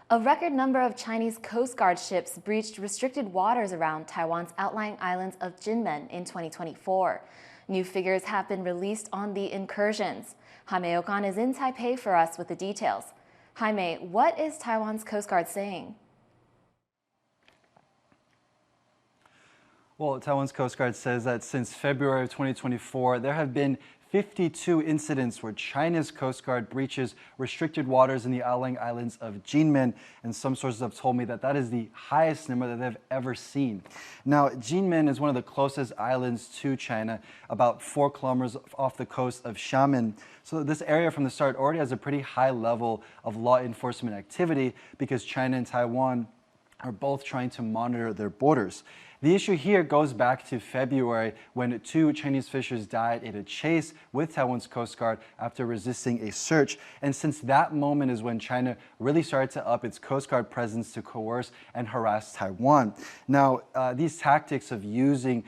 A record number of Chinese Coast Guard ships breached restricted waters around Taiwan's outlying islands of Kinmen in 2024. New figures have been released on the incursions. Jaime Ocon is in Taipei for us with the details. Jaime, what is Taiwan's Coast Guard saying? Well, Taiwan's Coast Guard says that since February of 2024, there have been 52 incidents where China's Coast Guard breaches restricted waters in the outlying islands of Kinmen, and some sources have told me that that is the highest number that they've ever seen. Now, Kinmen is one of the closest islands to China, about 4 kilometers off the coast of Xiamen. So this area from the start already has a pretty high level of law enforcement activity because China and Taiwan are both trying to monitor their borders. The issue here goes back to February when 2 Chinese fishers died in a chase with Taiwan's Coast Guard after resisting a search. And since that moment is when China really started to up its Coast Guard presence to coerce and harass Taiwan. Now, these tactics of using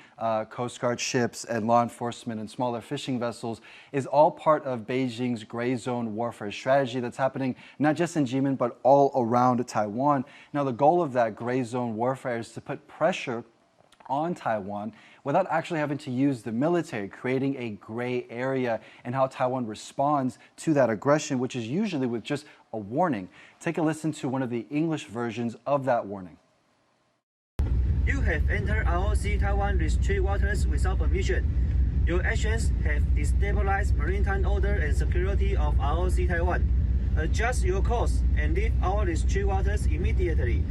Coast Guard ships and law enforcement and smaller fishing vessels is all part of Beijing's gray zone warfare strategy that's happening not just in Kinmen but all around Taiwan. Now, the goal of that gray zone warfare is to put pressure on Taiwan without actually having to use the military, creating a gray area in how Taiwan responds to that aggression, which is usually with just a warning. Take a listen to one of the English versions of that warning. You have entered ROC Taiwan restricted waters without permission. Your actions have destabilized maritime order and security of ROC Taiwan. Adjust your course and leave our restricted waters immediately.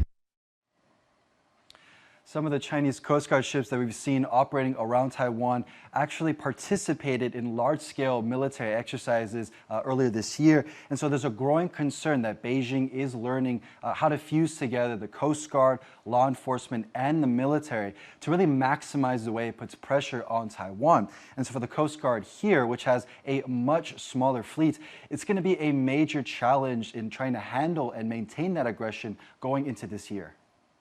Some of the Chinese Coast Guard ships that we've seen operating around Taiwan actually participated in large-scale military exercises earlier this year. And so there's a growing concern that Beijing is learning how to fuse together the Coast Guard, law enforcement, and the military to really maximize the way it puts pressure on Taiwan. And so for the Coast Guard here, which has a much smaller fleet, it's going to be a major challenge in trying to handle and maintain that aggression going into this year.